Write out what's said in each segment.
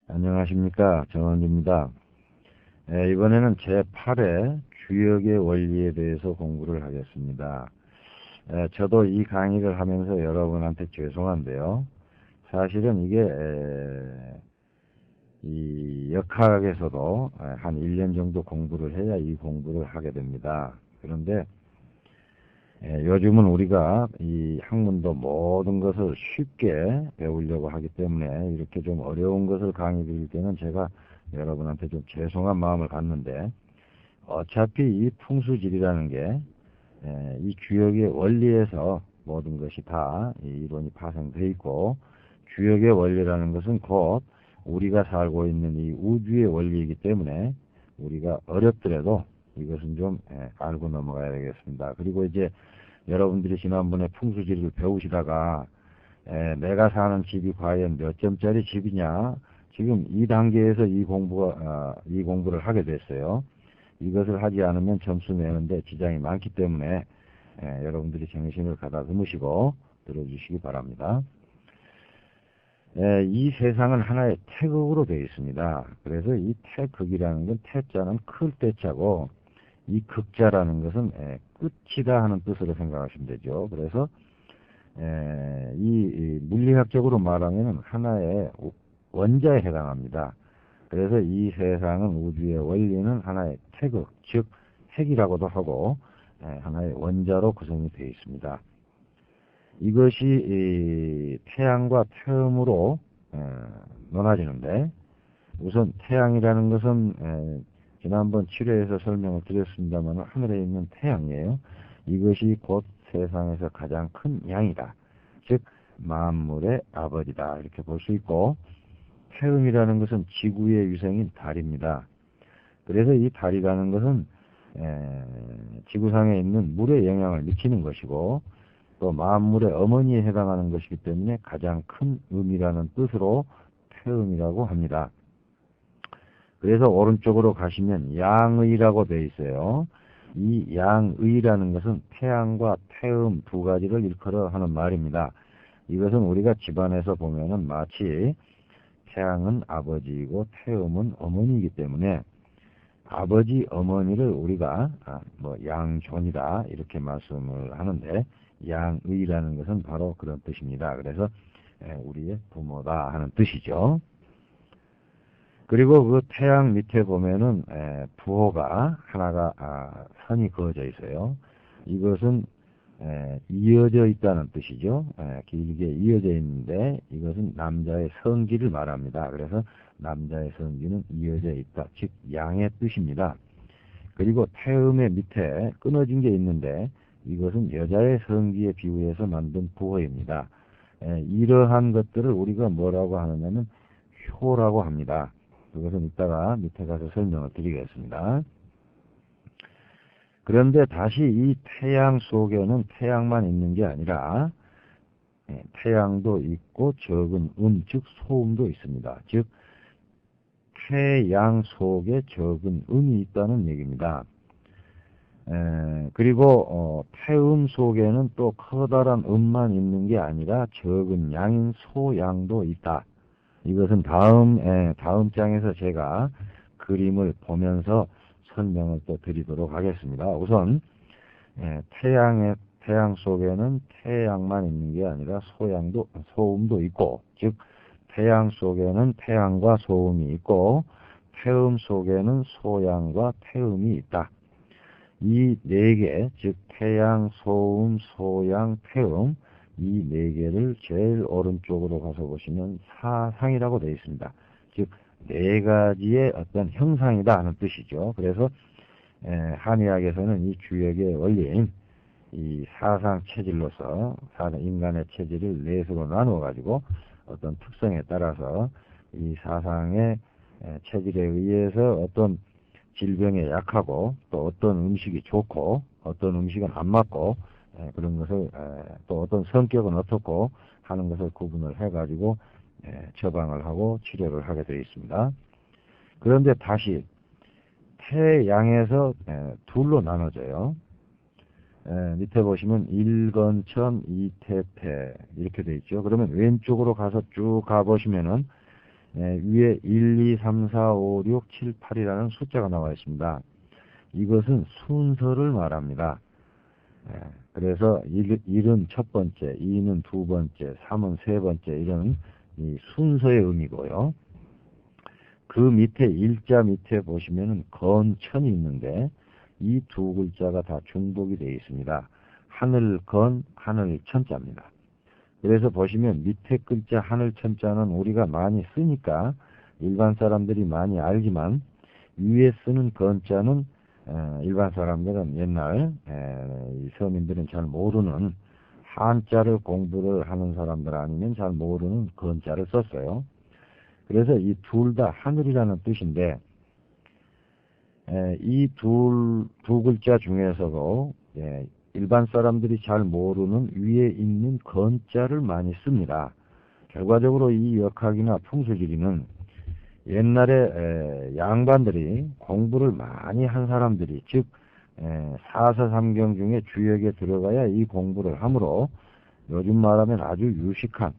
안녕하십니까. 정원주입니다. 이번에는 제8회 주역의 원리에 대해서 공부를 하겠습니다. 저도 이 강의를 하면서 여러분한테 죄송한데요. 사실은 이게 이 역학에서도 한 1년 정도 공부를 해야 이 공부를 하게 됩니다. 그런데 요즘은 우리가 이 학문도 모든 것을 쉽게 배우려고 하기 때문에 이렇게 좀 어려운 것을 강의 드릴 때는 제가 여러분한테 좀 죄송한 마음을 갖는데, 어차피 이 풍수질이라는 게 이 주역의 원리에서 모든 것이 다 이 이론이 파생되어 있고, 주역의 원리라는 것은 곧 우리가 살고 있는 이 우주의 원리이기 때문에 우리가 어렵더라도 이것은 좀 알고 넘어가야 되겠습니다. 그리고 이제 여러분들이 지난번에 풍수지리를 배우시다가 내가 사는 집이 과연 몇 점짜리 집이냐, 지금 이 단계에서 이 공부를 하게 됐어요. 이것을 하지 않으면 점수 내는데 지장이 많기 때문에 여러분들이 정신을 가다듬으시고 들어주시기 바랍니다. 이 세상은 하나의 태극으로 되어 있습니다. 그래서 이 태극이라는 건 태자는 클 때자고, 이 극자라는 것은 끝이다 하는 뜻으로 생각하시면 되죠. 그래서 이 물리학적으로 말하면 하나의 원자에 해당합니다. 그래서 이 세상은, 우주의 원리는 하나의 태극, 즉 핵이라고도 하고 하나의 원자로 구성이 되어 있습니다. 이것이 태양과 태음으로 나눠지는데, 우선 태양이라는 것은 지난번 7회에서 설명을 드렸습니다만 하늘에 있는 태양이에요. 이것이 곧 세상에서 가장 큰 양이다. 즉 만물의 아버지다, 이렇게 볼 수 있고, 태음이라는 것은 지구의 위성인 달입니다. 그래서 이 달이라는 것은 지구상에 있는 물에 영향을 미치는 것이고, 또 만물의 어머니에 해당하는 것이기 때문에 가장 큰 음이라는 뜻으로 태음이라고 합니다. 그래서 오른쪽으로 가시면 양의라고 되어 있어요. 이 양의라는 것은 태양과 태음 두 가지를 일컬어 하는 말입니다. 이것은 우리가 집안에서 보면은 마치 태양은 아버지이고 태음은 어머니이기 때문에 아버지 어머니를 우리가 양존이다 이렇게 말씀을 하는데, 양의라는 것은 바로 그런 뜻입니다. 그래서 우리의 부모다 하는 뜻이죠. 그리고 그 태양 밑에 보면은 부호가 하나가 선이 그어져 있어요. 이것은 이어져 있다는 뜻이죠. 길게 이어져 있는데 이것은 남자의 성기를 말합니다. 그래서 남자의 성기는 이어져 있다, 즉 양의 뜻입니다. 그리고 태음의 밑에 끊어진 게 있는데 이것은 여자의 성기에 비유해서 만든 부호입니다. 이러한 것들을 우리가 뭐라고 하느냐면 효라고 합니다. 그것은 이따가 밑에 가서 설명을 드리겠습니다. 그런데 다시 이 태양 속에는 태양만 있는 게 아니라 태양도 있고 적은 즉 소음도 있습니다. 즉 태양 속에 적은 음이 있다는 얘기입니다. 그리고 태음 속에는 또 커다란 음만 있는 게 아니라 적은 양인 소양도 있다. 이것은 다음 장에서 제가 그림을 보면서 설명을 또 드리도록 하겠습니다. 우선 태양 속에는 태양만 있는 게 아니라 소음도 있고, 즉 태양 속에는 태양과 소음이 있고 태음 속에는 소양과 태음이 있다. 이 네 개, 즉 태양, 소음, 소양, 태음, 이 네 개를 제일 오른쪽으로 가서 보시면 사상이라고 되어 있습니다. 즉 네 가지의 어떤 형상이다 하는 뜻이죠. 그래서 한의학에서는 이 주역의 원리인 이 사상 체질로서 인간의 체질을 넷으로 나누어 가지고 어떤 특성에 따라서 이 사상의 체질에 의해서 어떤 질병에 약하고, 또 어떤 음식이 좋고 어떤 음식은 안 맞고, 그런 것을 또 어떤 성격은 어떻고 하는 것을 구분을 해 가지고 처방을 하고 치료를 하게 되어 있습니다. 그런데 다시 태양에서 둘로 나눠져요. 밑에 보시면 일건천 이태패 이렇게 되어 있죠. 그러면 왼쪽으로 가서 쭉 가보시면은 위에 1, 2, 3, 4, 5, 6, 7, 8이라는 숫자가 나와 있습니다. 이것은 순서를 말합니다. 그래서 1은 첫 번째, 2는 두 번째, 3은 세 번째, 이런 이 순서의 의미고요. 그 밑에 일자 밑에 보시면은 건천이 있는데 이 두 글자가 다 중복이 되어 있습니다. 하늘건, 하늘천자입니다. 그래서 보시면 밑에 글자 하늘천자는 우리가 많이 쓰니까 일반 사람들이 많이 알지만 위에 쓰는 건자는 일반 사람들은 옛날 이 서민들은 잘 모르는 한자를 공부를 하는 사람들 아니면 잘 모르는 건자를 썼어요. 그래서 이 둘 다 하늘이라는 뜻인데 이 두 글자 중에서도 일반 사람들이 잘 모르는 위에 있는 건자를 많이 씁니다. 결과적으로 이 역학이나 풍수지리는 옛날에 양반들이 공부를 많이 한 사람들이 즉 사서삼경 중에 주역에 들어가야 이 공부를 하므로 요즘 말하면 아주 유식한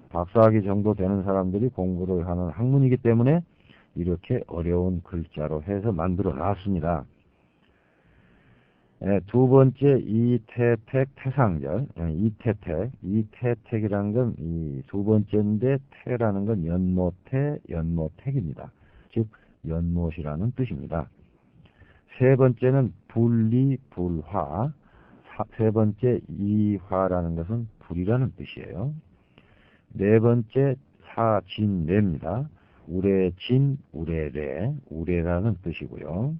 박사학위 정도 되는 사람들이 공부를 하는 학문이기 때문에 이렇게 어려운 글자로 해서 만들어 놨습니다. 두 번째 이태택 태상절, 이태택이라는 건 이 두 번째인데 태라는 건 연못태, 연못택입니다. 즉 연못이라는 뜻입니다. 세 번째는 불리, 불화, 세 번째 이화라는 것은 불이라는 뜻이에요. 네 번째 사진례입니다. 우레진, 우레레, 우레라는 뜻이고요.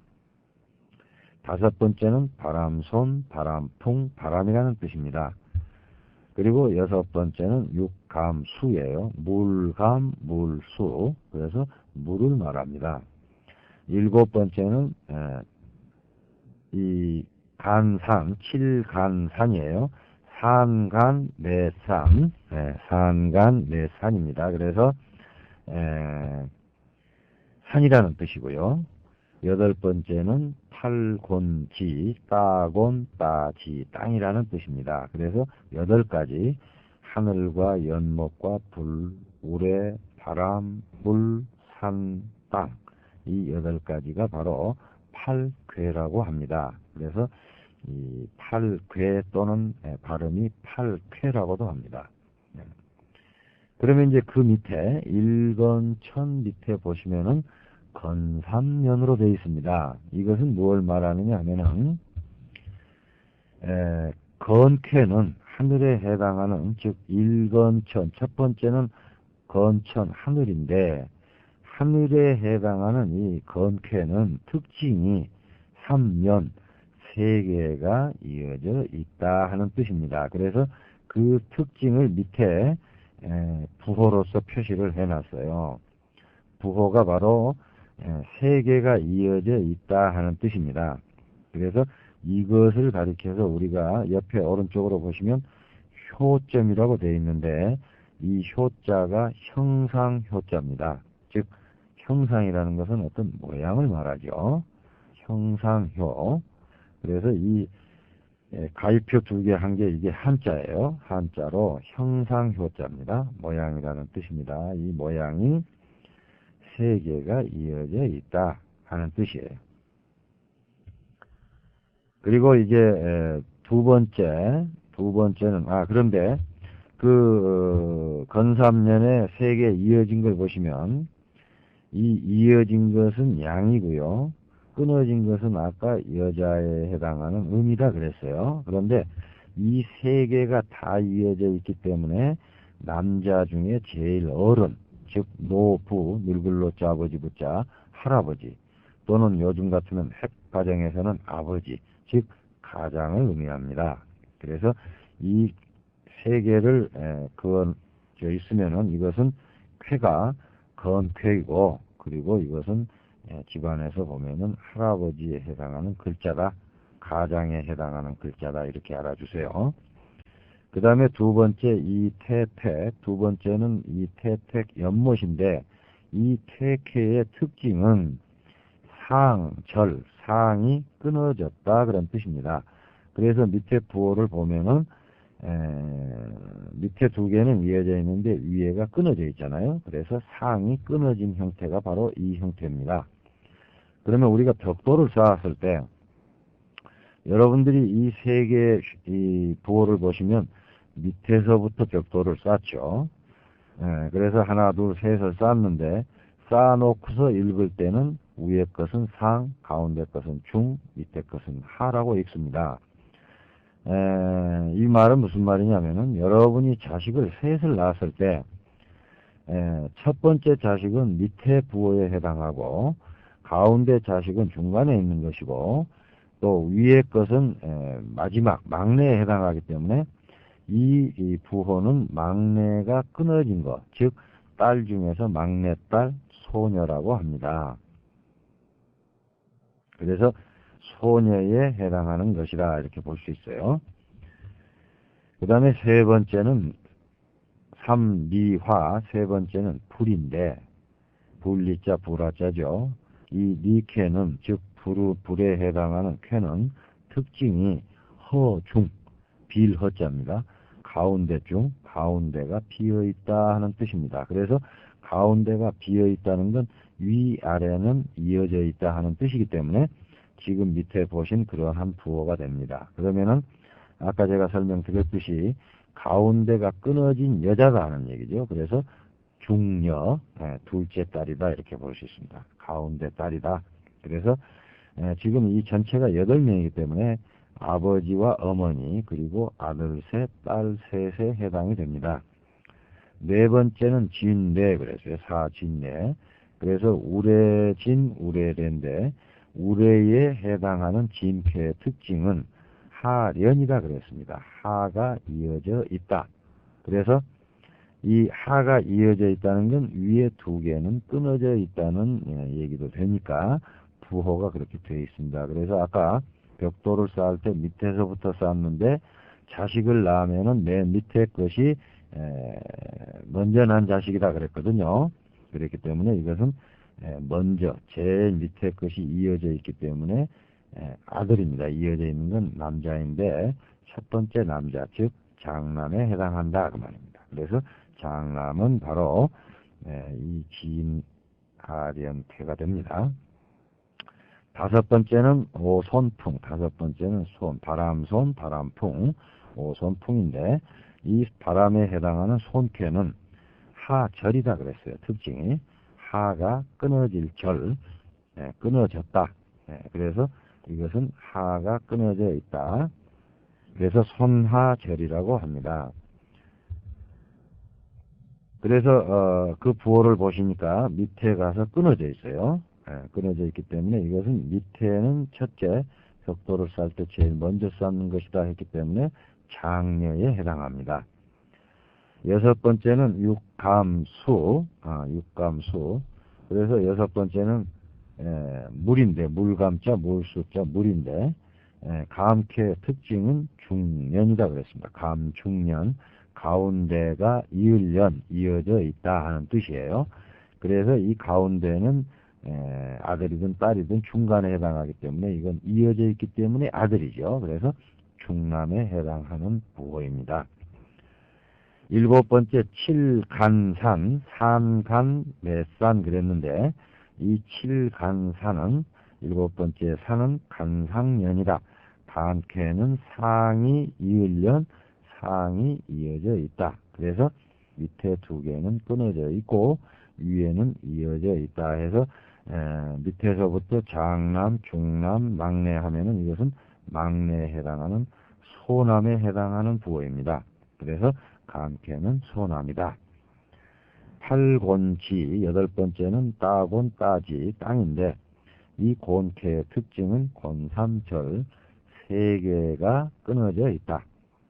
다섯 번째는 바람손, 바람풍, 바람이라는 뜻입니다. 그리고 여섯 번째는 육감수예요. 물감, 물수. 그래서 물을 말합니다. 일곱 번째는 이 간산, 칠간산이에요. 산간매산, 산간매산입니다. 그래서 산이라는 뜻이고요. 여덟 번째는 팔곤지, 따곤, 따지, 땅이라는 뜻입니다. 그래서 8가지 하늘과 연못과 불, 우레, 바람, 물, 산, 땅, 이 8가지가 바로 팔괴라고 합니다. 그래서 이 팔괴 또는 발음이 팔쾌라고도 합니다. 그러면 이제 그 밑에 일건천 밑에 보시면은 건삼년으로 되어 있습니다. 이것은 무엇을 말하느냐 하면은 건쾌는 하늘에 해당하는 즉 일건천, 첫 번째는 건천 하늘인데 하늘에 해당하는 이 건쾌는 특징이 3면 3개가 이어져 있다 하는 뜻입니다. 그래서 그 특징을 밑에 부호로서 표시를 해놨어요. 부호가 바로 3개가 이어져 있다 하는 뜻입니다. 그래서 이것을 가리켜서 우리가 옆에 오른쪽으로 보시면 효점이라고 되어 있는데 이 효자가 형상효자입니다. 즉 형상이라는 것은 어떤 모양을 말하죠. 형상효. 그래서 이 가위표 2개 한 개 이게 한자예요. 한자로 형상효자입니다. 모양이라는 뜻입니다. 이 모양이 3개가 이어져 있다 하는 뜻이에요. 그리고 이제 두 번째는 그런데 그 건삼년에 3개 이어진 걸 보시면 이 이어진 것은 양이고요. 끊어진 것은 아까 여자에 해당하는 음이다 그랬어요. 그런데 이 3개가 다 이어져 있기 때문에 남자 중에 제일 어른, 즉 노부, 늙을 노자 아버지 부자 할아버지, 또는 요즘 같으면 핵가정에서는 아버지, 즉 가장을 의미합니다. 그래서 이 3개를 그어져 있으면은 이것은 쾌가 건쾌이고, 그리고 이것은 집안에서 보면은 할아버지에 해당하는 글자다, 가장에 해당하는 글자다, 이렇게 알아주세요. 그 다음에 두 번째 이태택, 두 번째는 이태택 연못인데 이 태케의 특징은 상절, 상이 끊어졌다 그런 뜻입니다. 그래서 밑에 부호를 보면은 밑에 두 개는 이어져 있는데 위에가 끊어져 있잖아요. 그래서 상이 끊어진 형태가 바로 이 형태입니다. 그러면 우리가 벽돌을 쌓았을 때 여러분들이 이 세 개의 이 부호를 보시면 밑에서부터 벽돌을 쌓죠. 그래서 하나, 둘, 셋을 쌓았는데 쌓아놓고서 읽을 때는 위에 것은 상, 가운데 것은 중, 밑에 것은 하라고 읽습니다. 이 말은 무슨 말이냐면은 여러분이 자식을 셋을 낳았을 때 첫 번째 자식은 밑에 부호에 해당하고 가운데 자식은 중간에 있는 것이고 또 위에 것은 마지막 막내에 해당하기 때문에 이 부호는 막내가 끊어진 것, 즉 딸 중에서 막내딸 소녀라고 합니다. 그래서 소녀에 해당하는 것이라 이렇게 볼 수 있어요. 그 다음에 세 번째는 삼리화, 세 번째는 불인데 불리자 불화자죠. 이 리쾌는 즉 불에 해당하는 쾌는 특징이 허중, 빌허자입니다. 가운데 중, 가운데가 비어있다 하는 뜻입니다. 그래서 가운데가 비어있다는 건 위아래는 이어져 있다 하는 뜻이기 때문에 지금 밑에 보신 그러한 부호가 됩니다. 그러면은 아까 제가 설명드렸듯이 가운데가 끊어진 여자다 하는 얘기죠. 그래서 중녀, 둘째 딸이다 이렇게 볼 수 있습니다. 가운데 딸이다. 그래서 지금 이 전체가 8명이기 때문에 아버지와 어머니 그리고 아들 셋, 딸 셋에 해당이 됩니다. 네 번째는 진례, 그래서 사진례. 그래서 우레진, 우레례인데 우레에 해당하는 진쾌의 특징은 하련이다 그랬습니다. 하가 이어져 있다. 그래서 이 하가 이어져 있다는 건 위에 두 개는 끊어져 있다는 얘기도 되니까 부호가 그렇게 되어 있습니다. 그래서 아까 벽돌을 쌓을 때 밑에서부터 쌓았는데 자식을 낳으면은 맨 밑에 것이 먼저 난 자식이다 그랬거든요. 그렇기 때문에 이것은 먼저 제일 밑에 것이 이어져 있기 때문에 아들입니다. 이어져 있는 건 남자인데 첫 번째 남자 즉 장남에 해당한다 그 말입니다. 그래서 장남은 바로 이 진하련태가 됩니다. 다섯 번째는 오손풍, 다섯 번째는 손, 바람손, 바람풍, 오손풍인데 이 바람에 해당하는 손쾌는 하절이다 그랬어요. 특징이 하가 끊어질 절, 끊어졌다. 그래서 이것은 하가 끊어져 있다. 그래서 손하절이라고 합니다. 그래서 그 부호를 보시니까 밑에 가서 끊어져 있어요. 끊어져 있기 때문에 이것은 밑에는 첫째 벽돌을 쌓을 때 제일 먼저 쌓는 것이다 했기 때문에 장녀에 해당합니다. 여섯 번째는 육감수, 육감수. 그래서 여섯 번째는 물인데, 물감자, 물수자, 물인데, 감쾌 특징은 중년이다 그랬습니다. 감중년, 가운데가 이을년, 이어져 있다 하는 뜻이에요. 그래서 이 가운데는 아들이든 딸이든 중간에 해당하기 때문에 이건 이어져 있기 때문에 아들이죠. 그래서 중남에 해당하는 부호입니다. 일곱 번째 칠간산, 산간, 매산 그랬는데 이 칠간산은 일곱 번째 산은 간상년이다. 간쾌는 상이 이을년, 상이 이어져 있다. 그래서 밑에 두 개는 끊어져 있고 위에는 이어져 있다 해서 밑에서부터 장남, 중남, 막내 하면은 이것은 막내에 해당하는 소남에 해당하는 부호입니다. 그래서 간쾌는 소남이다. 팔곤지, 여덟 번째는 따곤, 따지, 땅인데 이 곤쾌의 특징은 곤삼절, 세 개가 끊어져 있다.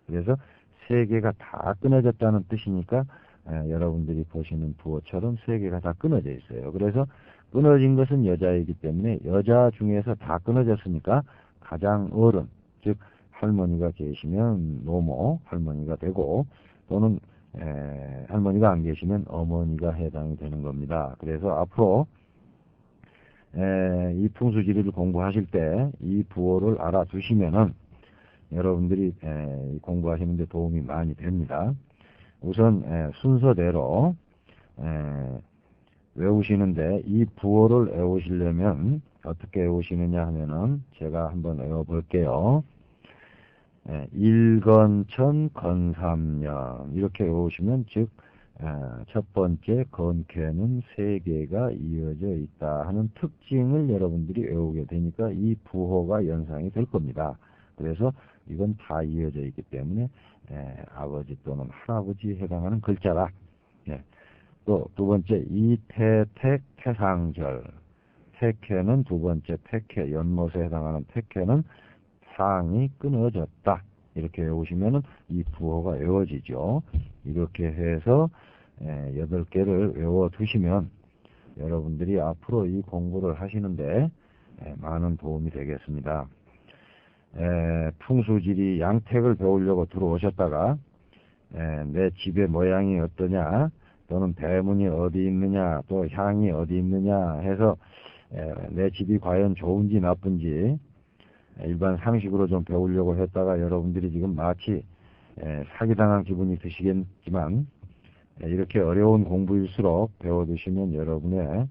그래서 세 개가 다 끊어졌다는 뜻이니까 여러분들이 보시는 부호처럼 세 개가 다 끊어져 있어요. 그래서 끊어진 것은 여자이기 때문에 여자 중에서 다 끊어졌으니까 가장 어른, 즉 할머니가 계시면 노모, 할머니가 되고 또는 할머니가 안 계시면 어머니가 해당이 되는 겁니다. 그래서 앞으로 이 풍수지리를 공부하실 때 이 부호를 알아두시면은 여러분들이 공부하시는 데 도움이 많이 됩니다. 우선 순서대로 외우시는데, 이 부호를 외우시려면 어떻게 외우시느냐 하면은 제가 한번 외워볼게요. 일건천 건삼년 이렇게 외우시면, 즉 첫 번째 건쾌는 세 개가 이어져 있다 하는 특징을 여러분들이 외우게 되니까 이 부호가 연상이 될 겁니다. 그래서 이건 다 이어져 있기 때문에 아버지 또는 할아버지에 해당하는 글자라. 또 두 번째 이태택 태상절, 태케는 두 번째 태케, 연못에 해당하는 태케는 상이 끊어졌다. 이렇게 외우시면은 이 부호가 외워지죠. 이렇게 해서 8개를 외워 두시면 여러분들이 앞으로 이 공부를 하시는데 많은 도움이 되겠습니다. 풍수지리 양택을 배우려고 들어오셨다가 내 집의 모양이 어떠냐, 또는 대문이 어디 있느냐, 또 향이 어디 있느냐 해서 내 집이 과연 좋은지 나쁜지 일반 상식으로 좀 배우려고 했다가 여러분들이 지금 마치 사기당한 기분이 드시겠지만, 이렇게 어려운 공부일수록 배워두시면 여러분의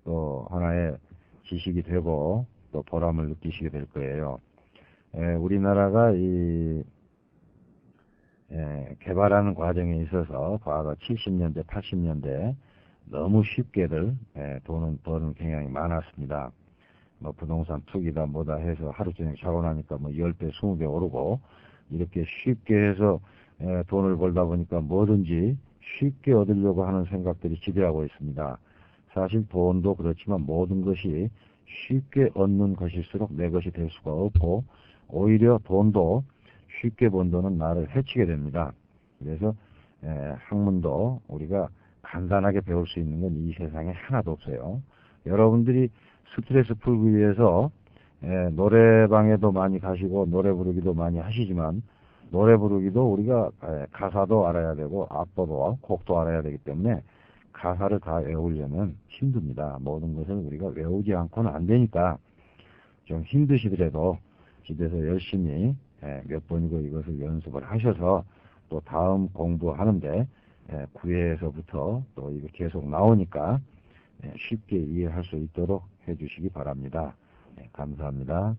또 하나의 지식이 되고 또 보람을 느끼시게 될 거예요. 우리나라가 이 개발하는 과정에 있어서 과거 70년대, 80년대 너무 쉽게들 돈을 버는 경향이 많았습니다. 뭐 부동산 투기다 뭐다 해서 하루 종일 자고 나니까 뭐 10배, 20배 오르고, 이렇게 쉽게 해서 돈을 벌다 보니까 뭐든지 쉽게 얻으려고 하는 생각들이 지배하고 있습니다. 사실 돈도 그렇지만 모든 것이 쉽게 얻는 것일수록 내 것이 될 수가 없고, 오히려 돈도 쉽게 번 돈은 나를 해치게 됩니다. 그래서 학문도 우리가 간단하게 배울 수 있는 건 이 세상에 하나도 없어요. 여러분들이 스트레스 풀기 위해서 노래방에도 많이 가시고 노래 부르기도 많이 하시지만, 노래 부르기도 우리가 가사도 알아야 되고 악보도 곡도 알아야 되기 때문에 가사를 다 외우려면 힘듭니다. 모든 것을 우리가 외우지 않고는 안 되니까 좀 힘드시더라도 집에서 열심히 몇 번이고 이것을 연습을 하셔서 또 다음 공부하는데 9회에서부터 또 이거 계속 나오니까 쉽게 이해할 수 있도록 해주시기 바랍니다. 감사합니다.